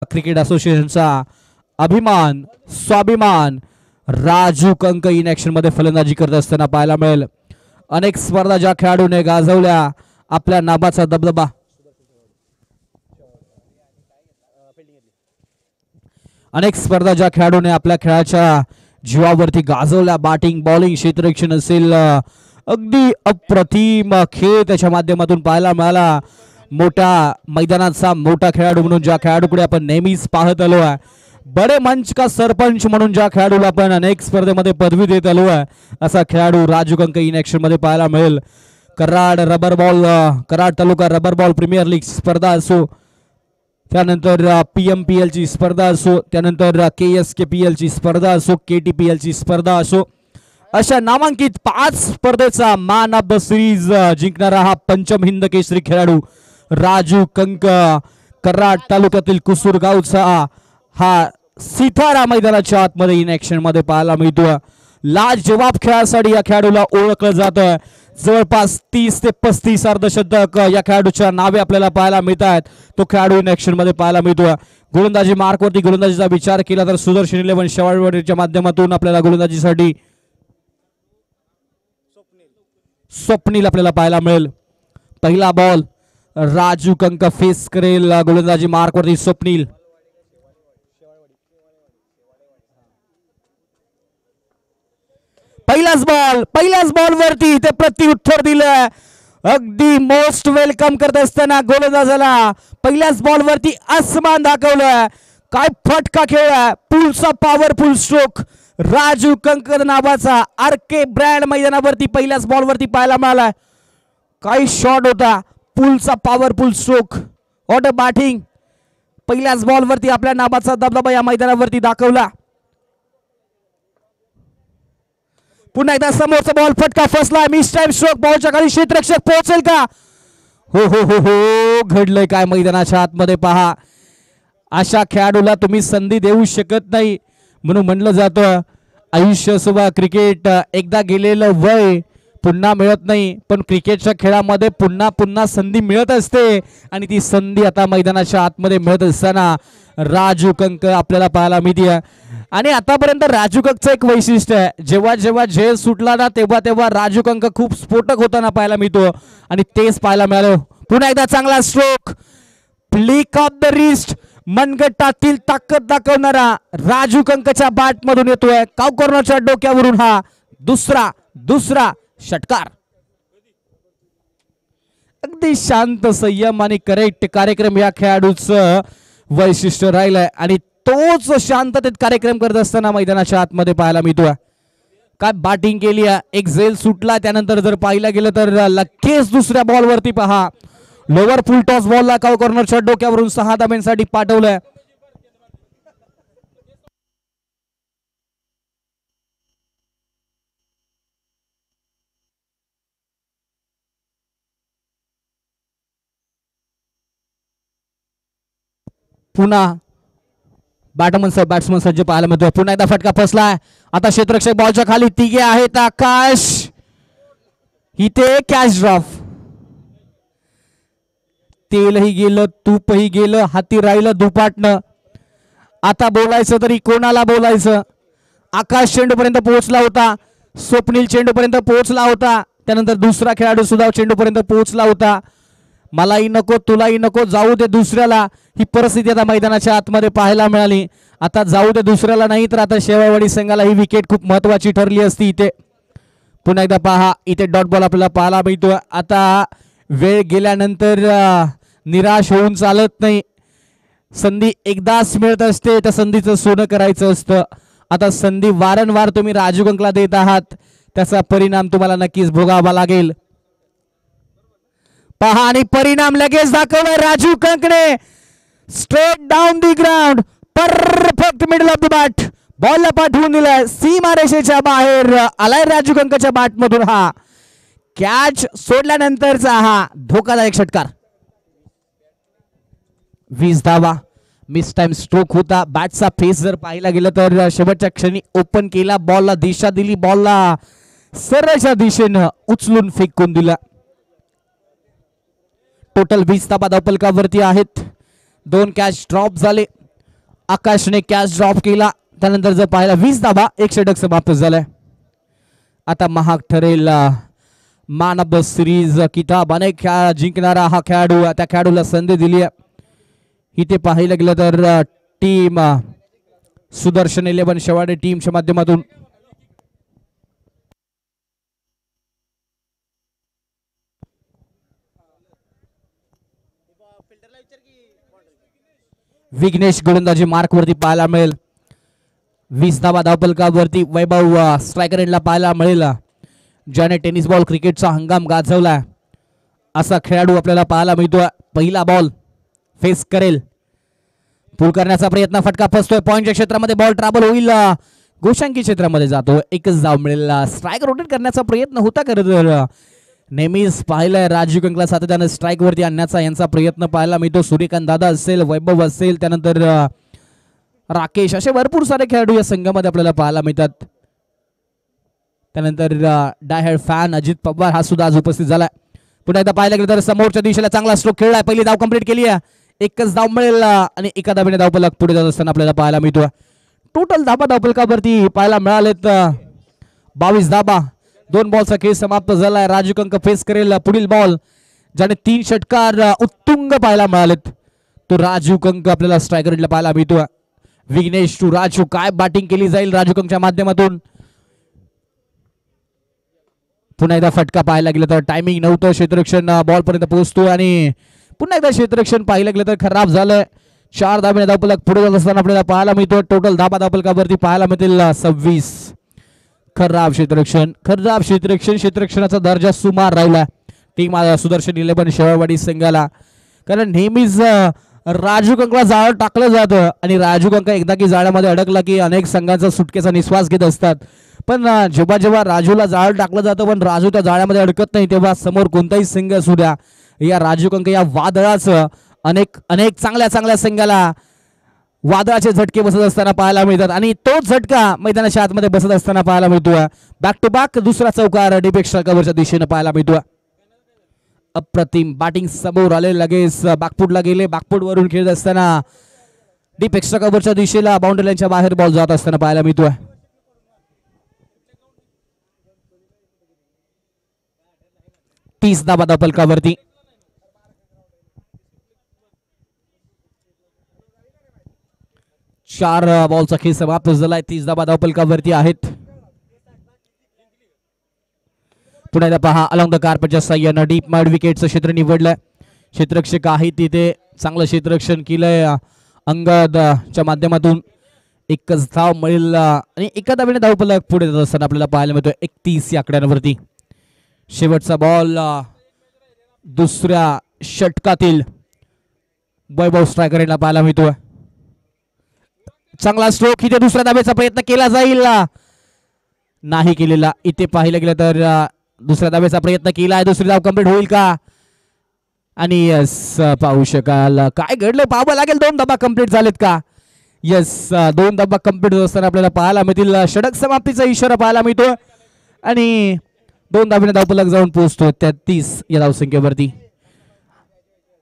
Cricket असोसिएशनचा अभिमान स्वाभिमान Raju Kank in action मध्ये फलंदाजी करत असताना पाहायला मिळेल. अनेक स्पर्धा ज्या खेळाडूने गाजवल्या आपल्या नावाचा दबदबा, अनेक स्पर्धा ज्या खेळाडूने आपल्या खेळाच्या जीवावरती गाजवल्या. बॅटिंग बॉलिंग क्षेत्ररक्षण असेल, अगदी अप्रतिम खेळ त्याच्या माध्यमातून पाहायला मिळाला. मोठ्या मैदानाचा मोठा खेळाडू म्हणून ज्या खेळाडूकडे आपण नेहमीच पाहत आलो आहे, बडे मंच का सरपंच म्हणून ज्या खेळाडूला आपण अनेक स्पर्धेमध्ये पदवी देत आलो आहे, असा खेळाडू राजू कंक इन ऍक्शन मध्ये पाहायला मिळेल. कराड तालुका रबर बॉल प्रीमियर लीग स्पर्धा असो, त्यानंतर PMPL ची स्पर्धा असो, त्यानंतर KSKPL ची स्पर्धा असो, KTPL ची स्पर्धा असो, अशा नामांकित 5 स्पर्धेचा मॅन ऑफ द सिरीज जिंकणारा हा पंचम हिंद केसरी खेळाडू राजू कंक कराड तालुक्यातील कुसूर गावचा हा सितारा मैदानाच्या आतमध्ये इन ऍक्शन मध्ये पाहायला मिळतो. लाजवाब खेळासाठी या खेळाडूला ओळखलं जातं. जवळपास 30 ते 35 अर्धशतक या खेळाडूच्या नावे आपल्याला पाहायला मिळत आहेत. तो खेळाडू इन ऍक्शन मध्ये पाहायला मिळतो. गोलंदाजी मार्कवरती गोलंदाजीचा विचार केला तर सुदर्शन 11 शेवाळवाडीच्या माध्यमातून आपल्याला गोलंदाजीसाठी स्वप्नील आपल्याला पाहायला मिळेल. पहिला बॉल राजू कंक फेस करेल गोलंदाजी मार्कवरती स्वप्नील. पहिल्याच बॉल वरती ते प्रत्युत्तर दिलं. अगदी मोस्ट वेलकम करत असताना गोलंदाजाला पहिल्याच बॉल वरती आसमान दाखवलं. काय फटका खेळ, पुलचा पॉवरफुल स्ट्रोक राजू कंक नावाचा RK ब्रँड मैदानावरती पहिल्याच बॉल वरती पाहायला मिळाला. काय शॉट होता, पुलचा powerful stroke, what a batting. पहिल्याच बॉल वरती आपल्या नावाचा दबदबा या मैदानावरती दाखवला. पुन्हा एकदा समोरचा बॉल फटका फसला. मिस टाइम स्ट्रोक, बॉलच्या खाली क्षेत्ररक्षक पोहोचेल का? हो हो हो हो, घडलंय काय मैदानाच्या आतमध्ये पहा. अशा खेळाडूला तुम्ही संधी देऊ शकत नाही. म्हणून म्हणलं जातं आयुष्य सुद्धा क्रिकेट एकदा गेलेलं वय पुन्हा मिळत नाही, पण क्रिकेटच्या खेळामध्ये पुन्हा पुन्हा संधी मिळत असते. आणि ती संधी आता मैदानाच्या आतमध्ये मिळत असताना राजू कंक आपल्याला पाहायला मिळते. आणि आतापर्यंत राजू कंकचं एक वैशिष्ट्य आहे, जेव्हा जेव्हा झेल सुटला ना तेव्हा तेव्हा राजू कंक खूप स्फोटक होताना पाहायला मिळतो. आणि तेच पाहायला मिळालं. पुन्हा एकदा चांगला stroke, flick of the wrist, मनगटातील ताकद दाखवणारा राजू कंकच्या बॅट मधून येतोय. काव कॉर्नरच्या डोक्यावरून हा दुसरा षटकार. अगदी शांत संयम आणि करेक्ट कार्यक्रम या खेळाडूचं वैशिष्ट्य राहिलंय. आणि तोच शांततेत कार्यक्रम करत असताना मैदानाच्या आतमध्ये पाहायला मिळतोय. काय बॅटिंग केली, एक झेल सुटला. त्यानंतर जर पाहिलं गेलं तर लगेच दुसऱ्या बॉल वरती पहा, लोअर फुल टॉस बॉलला काव कॉर्नरच्या डोक्यावरून 6 धाब्यांसाठी पाठवलंय. पुन्हा बॅट्समन सज्ज पाहायला मिळतोय. पुन्हा एकदा फटका फसलाय. आता क्षेत्ररक्षक बॉलच्या खाली तिघे आहेत. आकाश इथे कॅच ड्रॉप. तेलही गेलं, तूपही गेलं, हाती राहिलं दुपाटणं. आता बोलायचं तरी कोणाला बोलायचं. आकाश चेंडूपर्यंत पोहोचला होता, स्वप्नील चेंडूपर्यंत पोहोचला होता, त्यानंतर दुसरा खेळाडू सुद्धा चेंडूपर्यंत पोहोचला होता. मलाही नको तुलाही नको, जाऊ दे दुसऱ्याला. ही परिस्थिती आता मैदानाच्या आतमध्ये पाहायला मिळाली. आता जाऊ दे दुसऱ्याला नाही तर आता शेवाळवाडी संघाला ही विकेट खूप महत्वाची ठरली असती. इथे पुन्हा एकदा पहा, इथे डॉट बॉल आपल्याला पाहायला मिळतो. आता वेळ गेल्यानंतर निराश होऊन चालत नाही. संधी एकदाच मिळत असते, त्या संधीचं सोनं करायचं असतं. आता संधी वारंवार तुम्ही राजू कंकला देत आहात, त्याचा परिणाम तुम्हाला नक्कीच भोगावा लागेल. पहा, आणि परिणाम लगेच दाखवलाय राजू कंकने. Straight down the ground, perfect middle of the bat, बॉलला पाठवून दिलाय. सीमारेषेच्या बाहेर आलाय राजू कंकच्या बॅट मधून हा कॅच. सोडल्यानंतरचा हा धोकादायक षटकार. 20 धावा. मिस टाइम स्ट्रोक होता. बॅटचा फेस जर पाहिला गेलं तर शेवटच्या क्षणी ओपन केला, बॉलला दिशा दिली, बॉलला सरळच्या दिशेनं उचलून फेकून दिला. टोटल 20 धावा धावफलकावरती आहेत. 2 कॅच ड्रॉप झाले. आकाशने कॅच ड्रॉप केला. त्यानंतर जर पाहिला 20 धाबा, 1 षटक समाप्त झालाय. आता महाग ठरेल मॅन ऑफ द सिरीज किताब. अनेक जिंकणारा हा खेळाडू, त्या खेळाडूला संधी दिली आहे. इथे पाहायला गेलं तर टीम सुदर्शन 11 शेवाडे टीमच्या माध्यमातून विघ्नेश गोलंदाजी मार्क वरती पाहायला मिळेल. 20 धाबा धावपलकावरती वैभव स्ट्रायकर एंडला पाहायला मिळेल, ज्याने टेनिस बॉल क्रिकेटचा हंगाम गाजवला असा खेळाडू आपल्याला पाहायला मिळतो. पहिला बॉल फेस करेल, पूल करण्याचा प्रयत्न, फटका फसतोय. पॉइंटच्या क्षेत्रामध्ये बॉल ट्रॅव्हल होईल, गोशांकी क्षेत्रामध्ये जातो. एकच धाव मिळेल. स्ट्राईक रोटेट करण्याचा प्रयत्न होता खरं तर. नेहमीच पाहिलंय राजू कंकला सातत्याने स्ट्राईक वरती आणण्याचा यांचा प्रयत्न पाहायला मिळतो. सूर्यकांत दादा असेल, वैभव असेल, त्यानंतर राकेश, असे भरपूर सारे खेळाडू या संघामध्ये आपल्याला पाहायला मिळतात. त्यानंतर डायहेड फॅन अजित पवार हा सुद्धा आज उपस्थित झालाय. पुन्हा एकदा पाहायला गेलं तर समोरच्या दिशेला चांगला स्ट्रोक खेळलाय. पहिली धाव कंप्लीट केली आहे, एकच धाव मिळेल आणि एका धावेने धावपलक पुढे जात असताना आपल्याला पाहायला मिळतो. टोटल धाबा धावपलकावरती पाहायला मिळालेत 22 धाबा. 2 बॉलचा खेळ समाप्त झालाय. राजू कंक फेस करेल पुढील बॉल, ज्याने 3 षटकार उत्तुंग पाहायला मिळालेत. तो राजू कंक आपल्याला स्ट्रायकर पाहायला मिळतो. विघ्नेश टू राजू, काय बॅटिंग केली जाईल राजू कंकच्या माध्यमातून. पुन्हा एकदा फटका पाहायला गेलं तर टायमिंग नव्हतं, क्षेत्ररक्षण बॉल पर्यंत पोहोचतो आणि पुन्हा एकदा क्षेत्ररक्षण पाहिलं गेलं तर खराब झालंय. 4 धाब्याने धावपलक पुढे जात असताना आपल्याला पाहायला मिळतो. टोटल धाबा धावपलकावरती पाहायला मिळतील 26. खराब क्षेत्ररक्षण, खराब क्षेत्ररक्षण. क्षेत्ररक्षणाचा दर्जा सुमार राहिला टीम सुदर्शन 11 शेवाळवाडी संघाला, कारण नेहमीच राजू कंकला जाळं टाकलं जातं आणि राजू कंक एकदा की जाळ्यामध्ये अडकला की अनेक संघांचा सुटकेचा निश्वास घेत असतात. पण जेव्हा जेव्हा राजूला जाळं टाकलं जातं पण राजू त्या जाळ्यामध्ये अडकत नाही, तेव्हा समोर कोणताही संघ असू द्या, या राजू कंक या वादळाचं अनेक चांगल्या संघाला वादळाचे झटके बसत असताना पाहायला मिळतात आणि तोच झटका मैदानाच्या आतमध्ये बसत असताना पाहायला मिळतो. बॅक टू बॅक दुसरा चौकार डीपेक्षा कव्हरच्या दिशेने पाहायला मिळतो. अप्रतिम बॅटिंग समोर आले, लगेच बॅकफुटला गेले. बॅकफुट वरून खेळत असताना डीप एक्स्ट्रा कव्हरच्या दिशेला बाउंड्री लाईनच्या बाहेर बॉल जात असताना पाहायला मिळतोय. तीस धाबा धावपलकावरती. चार बॉलचा खेळ समाप्त झालाय. 30 धाबा धावपलकावरती आहेत. पुन्हा एकदा पहा, अलॉंग द कार्पेटच्या साह्यानं डीप माइड विकेटचं क्षेत्र निवडलंय. क्षेत्ररक्षक आहे तिथे चांगलं क्षेत्ररक्षण केलंय अंगदच्या माध्यमातून. एकच धाव मिळेल आणि एका धावेने धावपलक पुढे जात असताना आपल्याला पाहायला मिळतोय 31 या आकड्यांवरती. शेवटचा बॉल दुसऱ्या षटकातील वैभव स्ट्रायकर यांना पाहायला मिळतोय. चांगला स्ट्रोक, इथे दुसऱ्या धावेचा प्रयत्न केला जाईल, नाही केलेला. इथे पाहिलं गेलं तर दुसऱ्या धावेचा प्रयत्न केला, दुसरी धाव कंप्लीट होईल का? आणि यस, पाहू शकाल काय घडलं पाहावं लागेल. 2 धाबा कंप्लीट झालेत का? यस, 2 धाबा कंप्लीट असताना आपल्याला पाहायला मिळतील. षटक समाप्तीचा इशारा पाहायला मिळतो आणि 2 धाब्याने धावपलक जाऊन पोहोचतो 33 या धावसंख्येवरती.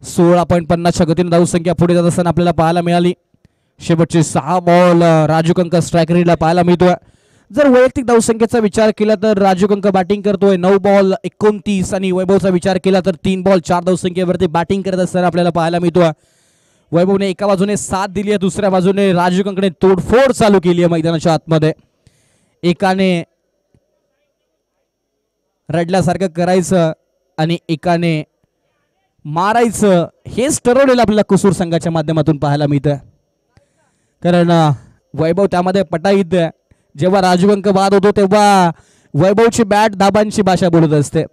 16.50च्या गतीने धावसंख्या पुढे जात असताना आपल्याला पाहायला मिळाली. शेवटचे 6 बॉल राजू कंक स्ट्रायकरीला पाहायला मिळतोय. जर वैयक्तिक धावसंख्येचा विचार केला तर राजू कंक बॅटिंग करतोय 9 बॉल 29 आणि वैभवचा विचार केला तर 3 बॉल 4 धावसंख्येवरती बॅटिंग करत असताना आपल्याला पाहायला मिळतोय. वैभवने एका बाजूने साथ दिली आहे, दुसऱ्या बाजूने राजू कंकने तोडफोड चालू केली आहे मैदानाच्या आतमध्ये. एकाने रडल्यासारखं करायचं आणि एकाने मारायचं, हेच ठरवलेलं आपल्याला कुसूर संघाच्या माध्यमातून पाहायला मिळतं. कारण वैभव त्यामध्ये पटाईत. जेव्हा राजू कंक बाद होतो तेव्हा वैभवची बॅट दाबांची भाषा बोलत असते.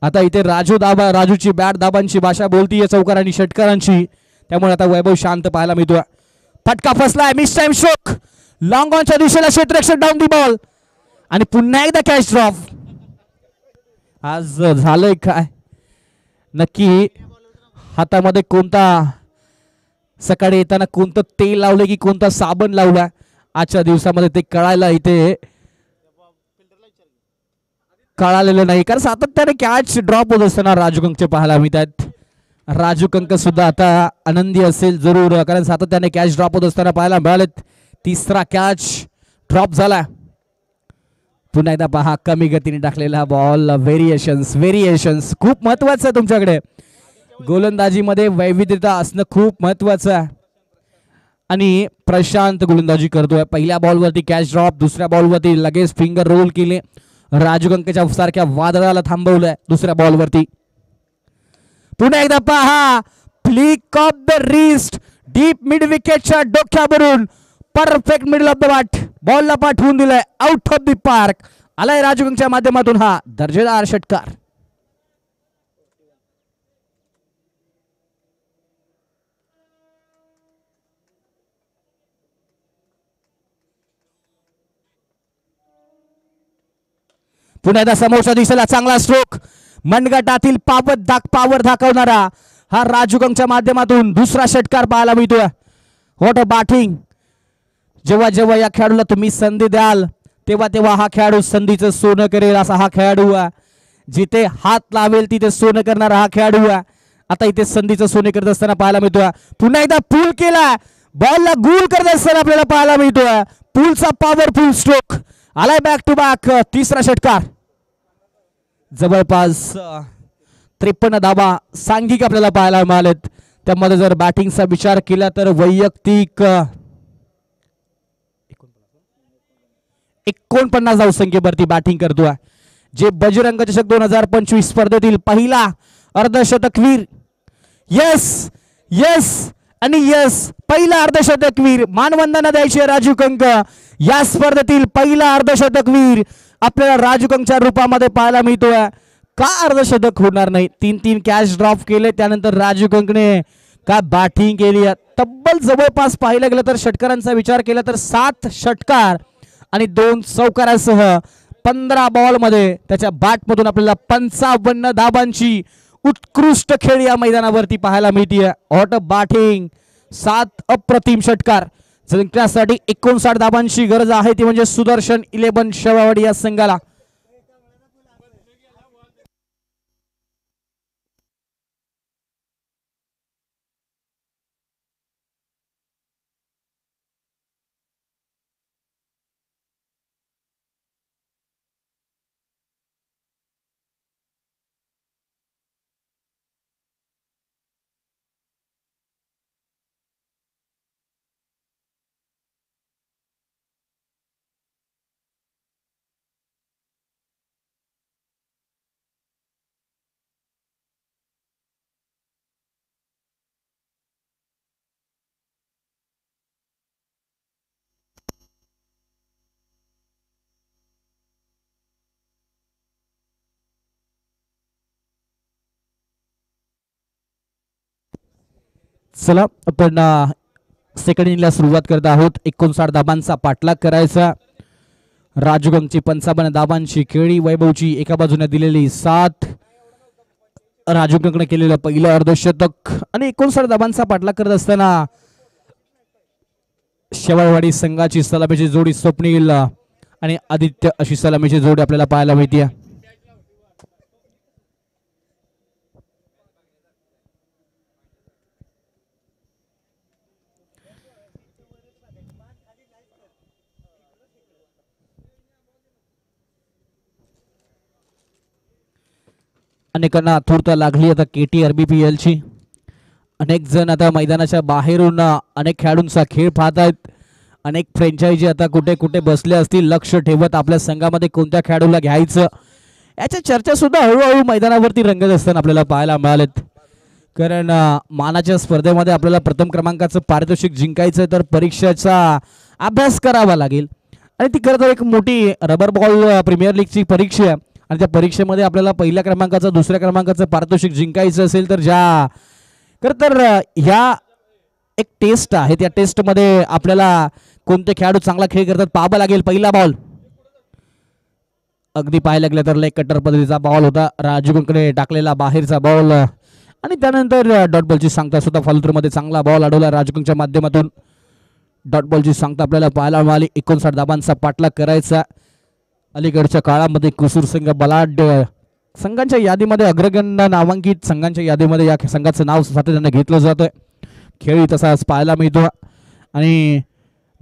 आता इथे राजूची बॅट दाबांची भाषा बोलतीये चौकार आणि षटकारांची. त्यामुळे आता वैभव शांत पाहायला मिळतोय. फटका फसलाय, मिस टाइम स्ट्रोक, लॉंग ऑनच्या दिशेला क्षेत्ररक्षक डाऊन दी बॉल आणि पुन्हा एकदा कॅच ड्रॉप. आज झालंय काय नक्की? हातामध्ये कोणता, सकाळी येताना कोणतं तेल लावलं की कोणता साबण लावला आजच्या दिवसामध्ये ते कळायला इथे कळालेलं नाही. कारण सातत्याने कॅच ड्रॉप होत असताना राजू कंकचे पाहायला मिळतात राजू कंक सुद्धा आता आनंदी असेल जरूर, कारण सातत्याने कॅच ड्रॉप होत असताना पाहायला मिळालेत. तिसरा कॅच ड्रॉप झाला. पुन्हा एकदा पहा कमी गतीने टाकलेला बॉल. व्हेरिएशन्स खूप महत्वाचं आहे तुमच्याकडे. गोलंदाजीमध्ये वैविध्यता असणं खूप महत्वाचं आहे. आणि प्रशांत गोलंदाजी करतोय. पहिल्या बॉलवरती कॅच ड्रॉप, दुसऱ्या बॉलवरती लगेच फिंगर रोल केले. राजू कंकेच्या सारख्या वादळाला थांबवलंय दुसऱ्या बॉलवरती. पुन्हा एकदा पहा flick of the wrist deep mid विकेटच्या डोक्यावरून perfect middle of the bat बॉलला पाठवून दिलाय आउट ऑफ द पार्क. आलाय राजू कंकच्या माध्यमातून हा दर्जेदार षटकार. पुन्हा एकदा समोरच्या दिशेला चांगला स्ट्रोक. मनगटातील पावर दाखवणारा हा राजू कंकच्या माध्यमातून दुसरा षटकार पाहायला मिळतोय. What a batting. जेव्हा जेव्हा या खेळाडूला तुम्ही संधी द्याल तेव्हा तेव्हा हा खेळाडू संधीचं सोनं करेल असा हा खेळाडू आहे. जिथे हात लावेल तिथे सोनं करणारा हा खेळाडू आहे. आता इथे संधीचं सोने करत असताना पाहायला मिळतोय. पुन्हा एकदा पूल केला, बॉलला गुल करत असताना आपल्याला पाहायला मिळतोय. पूलचा पॉवरफुल स्ट्रोक आलाय बॅक टू बॅक तिसरा षटकार. जवळपास 53 धावा सांघिक आपल्याला पाहायला मिळालेत. त्यामध्ये जर बॅटिंगचा विचार केला तर वैयक्तिक 49 धावसंख्येवरती बॅटिंग करतोय. जे बजरंग चषक 2025 स्पर्धेतील पहिला अर्धशतकवीर. यस आणि यस, पहिला अर्धशतकवीर. मानवंदना द्यायची राजू कंक. या स्पर्धेतील पहिला अर्धशतकवीर आपल्याला राजू कंकच्या रूपामध्ये पाहायला मिळतोय. का अर्धशतक होणार नाही. 3 कॅच ड्रॉप केले. त्यानंतर राजू कंकने काय बॅटिंग केली. तब्बल जवळपास पाहिलं गेलं तर षटकारांचा विचार केला तर 7 षटकार आणि 2 चौकारासह 15 बॉलमध्ये त्याच्या बॅटमधून आपल्याला 55 धाबांची उत्कृष्ट खेळ या मैदानावरती पाहायला मिळते. What a batting. 7 अप्रतिम षटकार. जिंकण्यासाठी 59 धाबांची गरज आहे, ती म्हणजे सुदर्शन 11 शेवावडी या संघाला. चला आपण सेकंड इनिंगला सुरुवात करत आहोत. 59 धाबांचा पाठलाग करायचा. राजू कंकची 55 धाबांची खेळी. वैभवची एका बाजूने दिलेली 7. राजू कंकने केलेलं पहिलं अर्धशतक आणि 59 धाबांचा पाठलाग करत असताना शेवाळवाडी संघाची सलामीची जोडी स्वप्नील आणि आदित्य अशी सलामीची जोडी आपल्याला पाहायला मिळते. अनेकांना आतुरता लागली आता KTR BPL ची. अनेक जण आता मैदानाच्या बाहेरून अनेक खेळाडूंचा खेळ पाहत आहेत. अनेक फ्रँचायझी आता कुठे कुठे बसले असतील लक्ष ठेवत आपल्या संघामध्ये कोणत्या खेळाडूला घ्यायचं याच्या चर्चा सुद्धा हळूहळू मैदानावरती रंगत असताना आपल्याला पाहायला मिळालेत. कारण मानाच्या स्पर्धेमध्ये आपल्याला प्रथम क्रमांकाचं पारितोषिक जिंकायचं तर परीक्षेचा अभ्यास करावा लागेल. आणि ती खरं तर एक मोठी रबर बॉल प्रीमियर लीगची परीक्षा आहे. आणि त्या परीक्षेमध्ये आपल्याला पहिल्या क्रमांकाचं दुसऱ्या क्रमांकाचं पारितोषिक जिंकायचं असेल तर खरं तर ह्या एक टेस्ट आहे. त्या टेस्टमध्ये आपल्याला कोणते खेळाडू चांगला खेळ करतात पाहावं लागेल. पहिला बॉल अगदी पाहायला लागलं तर लेग कटर पद्धतीचा बॉल होता. राजू कंकने टाकलेला बाहेरचा बॉल आणि त्यानंतर डॉट बॉलची सांगता सुद्धा फॉलोथ्रूमध्ये चांगला बॉल अडवला राजू कंकच्या माध्यमातून. डॉट बॉलची सांगता आपल्याला पाहायला मिळाली. 59 धाबांचा पाठलाग करायचा. अलीकडच्या काळामध्ये कुसूर संघ बलाढ्य संघांच्या यादीमध्ये अग्रगण्य नामांकित संघांच्या यादीमध्ये या संघाचं नाव सातत्याने घेतलं जातंय. खेळ तसाच पाहायला मिळतो. आणि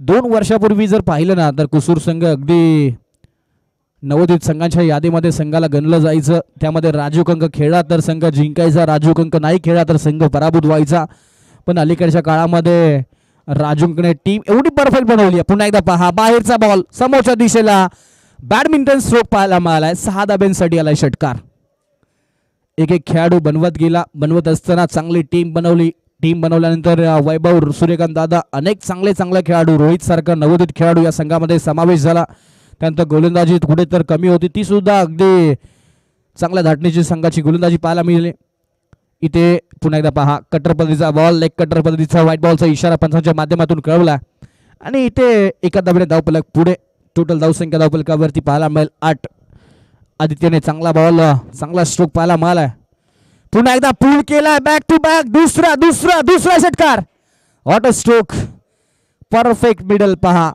2 वर्षापूर्वी जर पाहिलं ना तर कुसूर संघ अगदी नवोदित संघांच्या यादीमध्ये संघाला गणलं जायचं. त्यामध्ये राजू कंक खेळला तर संघ जिंकायचा, राजू कंक नाही खेळला तर संघ पराभूत व्हायचा. पण अलीकडच्या काळामध्ये राजूंकने टीम एवढी परफेक्ट बनवली आहे. पुन्हा एकदा पहा, बाहेरचा बॉल समोरच्या दिशेला, बॅडमिंटन स्ट्रोक पाहायला मिळालाय. 6 धाब्यांसाठी आलाय षटकार. एक एक खेळाडू बनवत गेला. बनवत असताना चांगली टीम बनवली. टीम बनवल्यानंतर वैभव, सूर्यकांत दादा, अनेक चांगले खेळाडू, रोहित सारखा नवोदित खेळाडू या संघामध्ये समावेश झाला. त्यानंतर गोलंदाजी कुठे तर कमी होती, ती सुद्धा अगदी चांगल्या धाटणीची संघाची गोलंदाजी पाहायला मिळाली. इथे पुन्हा एकदा पहा, कटर पद्धतीचा बॉल, लेग कटर पद्धतीचा व्हाईट बॉलचा इशारा पंचांच्या माध्यमातून कळवला. आणि इथे एका धावेने धावफलक पुढे. टोटल धावसंख्या धावफलकावरती पाहायला मिळेल 8. आदित्यने चांगला बॉल, चांगला स्ट्रोक पाहायला मिळालाय. पुन्हा एकदा पूल केलाय, बॅक टू बॅक, दुसरा षटकार. What a stroke, perfect middle. पहा,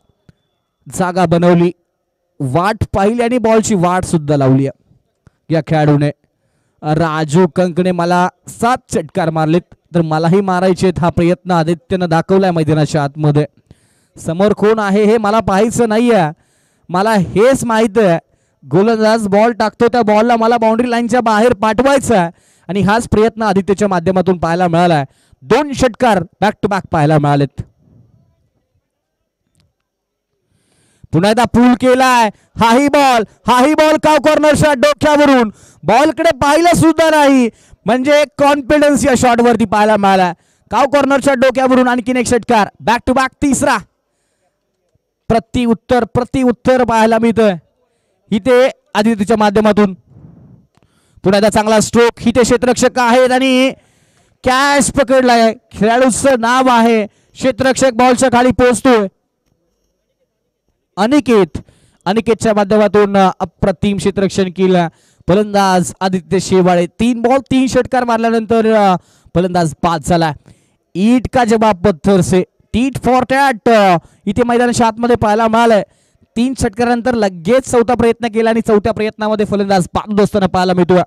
जागा बनवली, वाट पाहिली आणि बॉलची वाट सुद्धा लावली या खेळाडूने. राजू कंकने मला 7 षटकार मारलेत, तर मलाही मारायचे. हा प्रयत्न आदित्यनं दाखवलाय मैदानाच्या आतमध्ये. समोर कोण आहे हे मला पाहायचं नाहीये, मला हेच माहित आहे गोलंदाज बॉल टाकतो, त्या बॉलला मला बाउंड्री लाईनच्या बाहेर पाठवायचं आहे. आणि हाच प्रयत्न आदित्यच्या माध्यमातून पाहायला मिळालाय. 2 षटकार बॅक टू बॅक पाहायला मिळालेत. पुन्हा एकदा पूल केलाय, हाही बॉल काव कॉर्नरच्या डोक्यावरून, बॉलकडे पाहिलं सुद्धा नाही, म्हणजे कॉन्फिडन्स या शॉट वरती पाहायला मिळाला. काव कॉर्नरच्या डोक्यावरून आणखीन एक षटकार, बॅक टू बॅक तिसरा. प्रति उत्तर पाहायला मिळतंय इथे आदित्यच्या माध्यमातून. पुन्हा एकदा चांगला स्ट्रोक. इथे क्षेत्ररक्षक आहेत आणि कॅच पकडलाय. खेळाडूचं नाव आहे, क्षेत्ररक्षक बॉलच्या खाली पोहोचतोय. अनिकेतच्या माध्यमातून अप्रतिम क्षेत्ररक्षण केलं. फलंदाज आदित्य शेवाळे 3 बॉल 3 षटकार मारल्यानंतर फलंदाज 5 झाला. ईट का जवाब पत्थर से, टीट फॉर टॅट इथे मैदानाच्या आतमध्ये पाहायला मिळालंय. 3 षटकारानंतर लगेच 4था प्रयत्न केला आणि 4थ्या प्रयत्नामध्ये फलंदाज बाद असताना पाहायला मिळतो.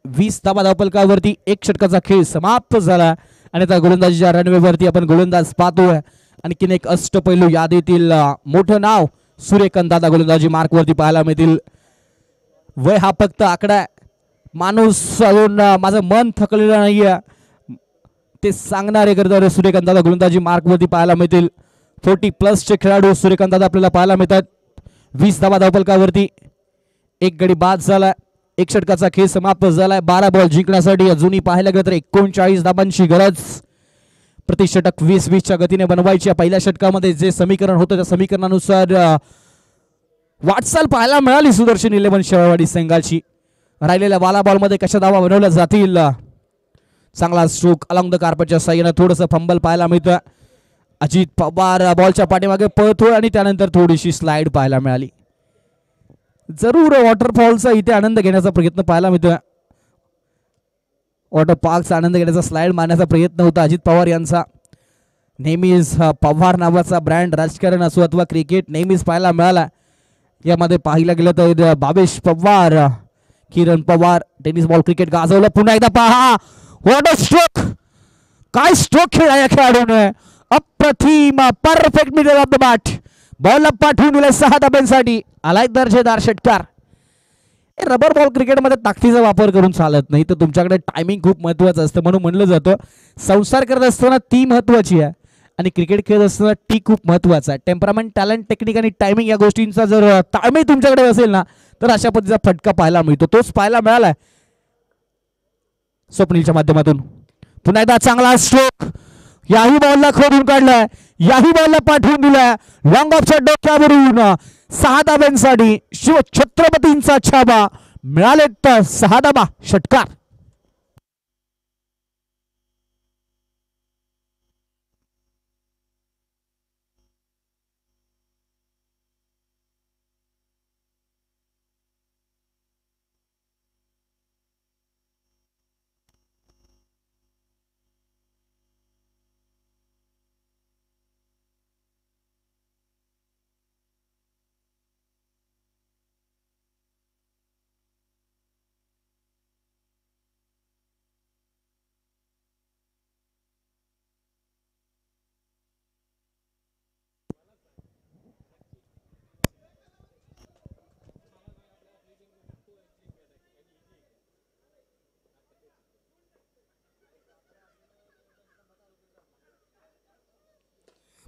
20 धावा धावफलकावरती 1 षटकाचा खेळ समाप्त झाला. आणि त्या गोलंदाजीच्या रनवेवरती आपण गोलंदाज पाहतोय. आणखीन एक अष्टपैलू यादीतील मोठं नाव सूर्यकांत दादा गोलंदाजी मार्कवरती पाहायला मिळतील. वय हा फक्त आकडा, माणूस अजून माझं मन थकलेलं नाहीये ते सांगणारे करतात. सूर्यकांत दादा गोलंदाजी मार्कवरती पाहायला मिळतील. 40+ चे खेळाडू सूर्यकांत दादा आपल्याला पाहायला मिळतात. 20 धावा धावफलकावरती 1 गडी बाद झाला. 1 षटकाचा खेळ समाप्त झालाय. 12 बॉल जिंकण्यासाठी अजूनही पाहायला गेलं तर 39 धाबांची गरज. प्रति षटक 20-20च्या गतीने बनवायची. पहिल्या षटकामध्ये जे समीकरण होतं त्या समीकरणानुसार वाटचाल पाहायला मिळाली सुदर्शन 11 शेवाळवाडी संघाची. राहिलेल्या बाला बॉलमध्ये कशा धावा बनवल्या जातील. चांगला स्ट्रोक अलॉंग द कार्पेटच्या साह्यानं थोडंसं फंबल पाहायला मिळतं. अजित पवार बॉलच्या पाठीमागे पळतोय आणि त्यानंतर थोडीशी स्लाइड पाहायला मिळाली. जरूर वॉटरफॉलचा इथे आनंद घेण्याचा प्रयत्न पाहायला मिळतोय. वॉटर पार्कचा आनंद घेण्याचा, स्लाइड मारण्याचा प्रयत्न होता अजित पवार यांचा. नेहमीच पवार नावाचा ब्रँड राजकारण असो अथवा क्रिकेट नेहमीच पाहायला मिळाला. यामध्ये पाहिलं गेलं तर Bhavesh Pawar, Kiran Pawar tennis ball cricket गाजवलं. पुन्हा एकदा पहा, व्हॉट अ स्ट्रोक, काय स्ट्रोक खेळला या खेळाडूने. अप्रतिम, perfect middle of the bat, बॉलला पाठवून दिलं 6 धाब्यांसाठी. आलाय दर्जेदार षटकार. रबर बॉल क्रिकेटमध्ये ताकदीचा वापर करून चालत नाही, तर तुमच्याकडे टायमिंग खूप महत्त्वाचं असतं. म्हणून म्हणलं जातं संसार करत असताना ती महत्त्वाची आहे आणि क्रिकेट खेळत असताना टी खूप महत्त्वाचा आहे. टेम्परामेंट, टॅलेंट, टेक्निक आणि टायमिंग या गोष्टींचा जर ताळमेळ तुमच्याकडे असेल ना तर अशा पद्धतीचा फटका पाहायला मिळतो. तोच पाहायला मिळालाय स्वप्नीलच्या माध्यमातून. पुन्हा एकदा चांगला स्ट्रोक, याही बॉलला खोडून काढलाय, याही बॉलला पाठवून दिलाय लॉंग ऑफच्या डोक्यावरून. 6 धाब्यांसाठी शिव छत्रपतींचा छाबा. मिळालेत 6 धाबा, षटकार.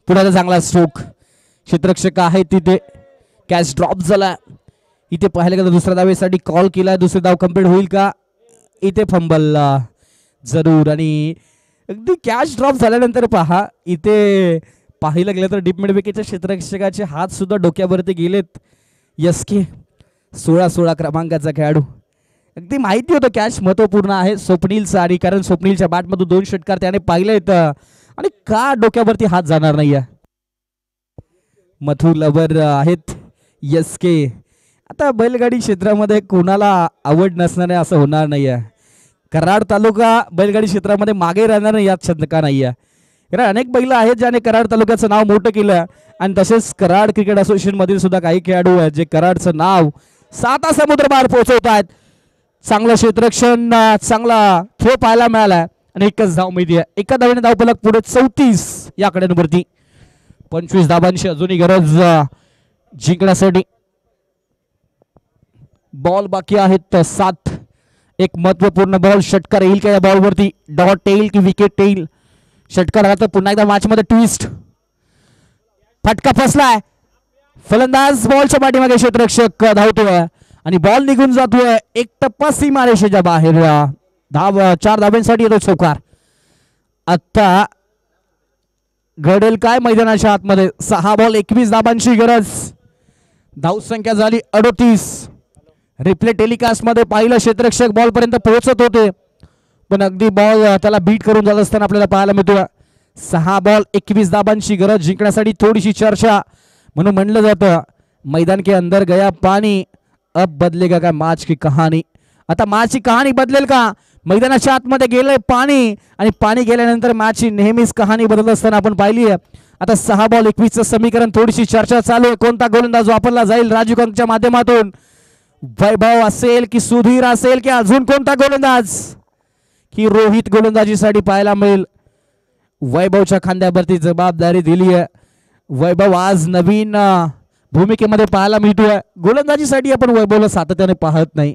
पुढे चांगला स्ट्रोक, क्षेत्ररक्षक आहे तिथे, कॅच ड्रॉप झाला. इथे पाहिलं का दुसऱ्या धावेसाठी कॉल केलाय, दुसरी धाव कंप्लीट होईल का? इथे फंबल जरूर. आणि अगदी कॅच ड्रॉप झाल्यानंतर पहा इथे पाहिलं गेलं तर डीप मिड विकेटच्या क्षेत्ररक्षकाचे हात सुद्धा डोक्यावरती गेलेत. यसके 16 क्रमांकाचा खेळाडू, अगदी माहिती होतं कॅच महत्वपूर्ण आहे स्वप्नीलचा, आणि कारण स्वप्नीलच्या बॅटमधून 2 षटकार त्याने पाहिलेत आणि का डोक्यावरती हात जाणार नाही. मथुर लवर आहेत यसके. आता बैलगाडी क्षेत्रामध्ये कोणाला आवड नसणार आहे असं होणार नाही आहे. कराड तालुका बैलगाडी क्षेत्रामध्ये मागे राहणार नाही यात शंका नाही आहे. कारण अनेक बैल आहेत ज्याने कराड तालुक्याचं नाव मोठं केलं, आणि तसेच कराड क्रिकेट असोसिएशन मधील सुद्धा काही खेळाडू आहेत जे कराडचं नाव 7 समुद्रपार पोहोचवत आहेत. चांगलं क्षेत्ररक्षण, चांगला खेळ पाहायला मिळाला आणि एकच धाव मिळते. एका धावेने धावफलक पुढे 34 या कड्यांवरती. 25 धावांची अजूनही गरज जिंकण्यासाठी. बॉल बाकी आहेत 7. एक महत्वपूर्ण बॉल, षटकार येईल का या बॉलवरती? डॉट येईल की विकेट येईल? षटकार आला तर पुन्हा एकदा मॅच मध्ये ट्विस्ट. फटका फसलाय, फलंदाज बॉलच्या पाठीमागे, क्षेत्ररक्षक धावतोय आणि बॉल निघून जातोय. एक टप्पा सीमारेषेच्या बाहेर. 4 धावांसाठी येतो चौकार. आता घडेल काय मैदानाच्या आतमध्ये? 6 बॉल 21 धावांची गरज. धावसंख्या झाली 38. रिप्ले टेलिकास्ट मध्ये पाहिलं क्षेत्ररक्षक बॉल पर्यंत पोहोचत होते, पण अगदी बॉल त्याला बीट करून जात असताना आपल्याला पाहायला मिळतो. 6 बॉल 21 धावांची गरज. जिंकण्यासाठी थोडीशी चर्चा, म्हणून म्हणलं जातं मैदान के अंदर गया पाणी, अब बदलेगा का मॅच की कहाणी. आता मॅचची कहाणी बदलेल का? मैदानाच्या आतमध्ये गेलंय पाणी, आणि पाणी गेल्यानंतर मॅचची नेहमीच कहाणी बदलत असताना आपण पाहिली आहे. आता 6 बॉल 21चं समीकरण, थोडीशी चर्चा चालू आहे. कोणता गोलंदाज वापरला जाईल राजू कंकच्या माध्यमातून? वैभव असेल की सुधीर असेल की अजून कोणता गोलंदाज, की रोहित गोलंदाजीसाठी पाहायला मिळेल? वैभवच्या खांद्यावरती जबाबदारी दिली आहे. वैभव आज नवीन भूमिकेमध्ये पाहायला मिळतोय. गोलंदाजीसाठी आपण वैभवला सातत्याने पाहत नाही,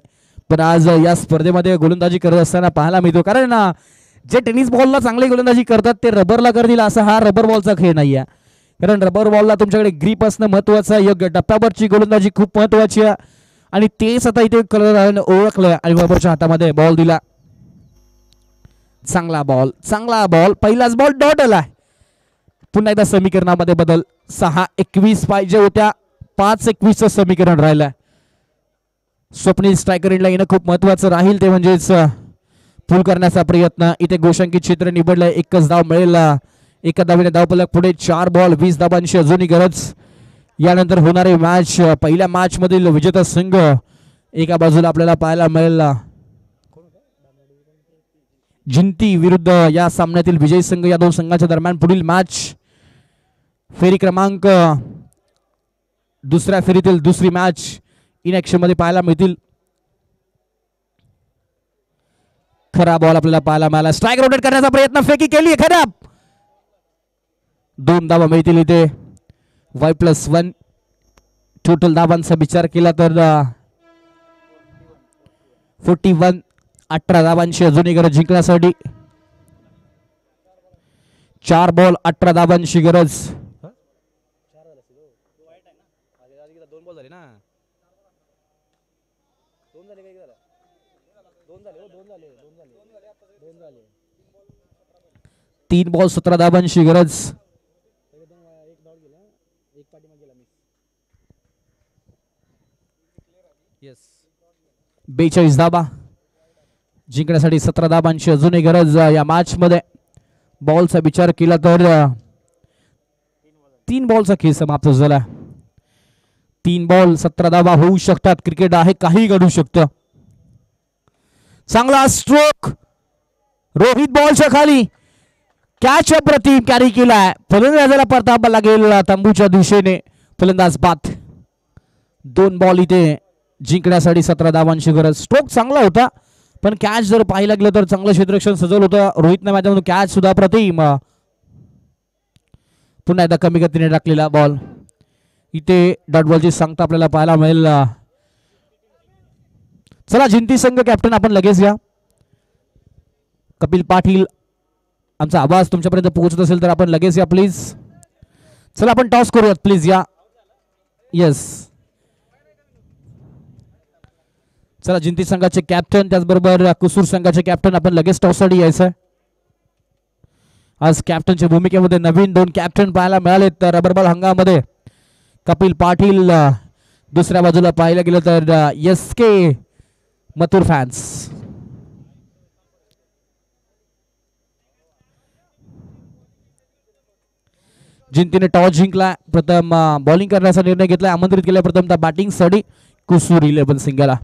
पण आज या स्पर्धेमध्ये गोलंदाजी करत असताना पाहायला मिळतो. कारण जे टेनिस बॉलला चांगली गोलंदाजी करतात ते रबरला करतील असा हा रबर बॉलचा खेळ नाही आहे. कारण रबर बॉलला तुमच्याकडे ग्रीप असणं महत्वाचं आहे, योग्य टप्प्यावरची गोलंदाजी खूप महत्वाची आहे, आणि तेच आता इथे कलर ओळखलं आणि वैभवच्या हातामध्ये बॉल दिला. चांगला बॉल, पहिलाच बॉल डॉट आला. पुन्हा एकदा समीकरणामध्ये बदल. 6-21 पाहिजे होत्या, 5-21चं समीकरण राहिलं. स्वप्नील स्ट्रायकर एंडला येणं खूप महत्वाचं राहील, ते म्हणजेच पूल करण्याचा प्रयत्न. इथे गोशांकित क्षेत्र निवडलंय, एकच धाव मिळेल. एका धावेने धावफलक पुढे. 4 बॉल 20 धावांची अजूनही गरज. यानंतर होणारे मॅच, पहिल्या मॅच मधील विजेता संघ एका बाजूला आपल्याला पाहायला मिळेल जिंती विरुद्ध या सामन्यातील विजयी संघ. या 2 संघांच्या दरम्यान पुढील मॅच फेरी क्रमांक 2ऱ्या फेरीतील दुसरी मॅच इन ऍक्शन मध्ये पाहायला मिळतील. खरा बॉल आपल्याला पाहायला मिळाला. स्ट्राईक रोटेट करण्याचा प्रयत्न, फेकी केली, खराब. 2 धावा मिळतील इथे. Y+1 टोटल धावांचा विचार केला तर 41. 18 धावांची अजूनही गरज जिंकण्यासाठी. 4 बॉल 18 धावांची गरज. तीन बॉल 17 धावांची गरज. 42 धावा जिंकण्यासाठी 17 धावांची अजूनही गरज. या मॅच मध्ये बॉलचा विचार केला तर 3 बॉलचा खेळ समाप्त झाला. 3 बॉल 17 धावा होऊ शकतात. क्रिकेट आहे, काही घडू शकतं. चांगला स्ट्रोक, रोहित बॉलच्या खाली, कॅच अप्रतिम कॅरी केलाय. फलंदाजाला परतावा लागेल तंबूच्या दिशेने. फलंदाज बाद. 2 बॉल इथे जिंकण्यासाठी 17 धावांची गरज. स्ट्रोक चांगला होता, पण कॅच जर पाहिलं गेलं तर चांगलं क्षेत्ररक्षण सजवलं होतं रोहितने मैदानातून. कॅच सुद्धा अप्रतिम. पुन्हा एकदा कमी गतीने टाकलेला बॉल. इथे डॉट बॉलची सांगता आपल्याला पाहायला मिळेल. चला जिंती संघ कॅप्टन आपण लगेच या. कपिल पाटील, आमचा आवाज तुमच्यापर्यंत पोहोचत असेल तर आपण लगेच या प्लीज. चला आपण टॉस करूयात प्लीज या. येस, चला जिंती संघाचे कॅप्टन त्याचबरोबर कुसूर संघाचे कॅप्टन आपण लगेच टॉससाठी यायचं. आज कॅप्टनच्या भूमिकेमध्ये नवीन 2 कॅप्टन पाहायला मिळाले. तर रबरबॉल हंगामध्ये कपिल पाटील, दुसऱ्या बाजूला पाहायला गेलं तर SK मथुर फॅन्स. जिंतीने टॉस जिंकला, प्रथम बॉलिंग करण्याचा निर्णय घेतला, आमंत्रित केला प्रथमतः बॅटिंगसाठी कुसूर 11 सिंगला.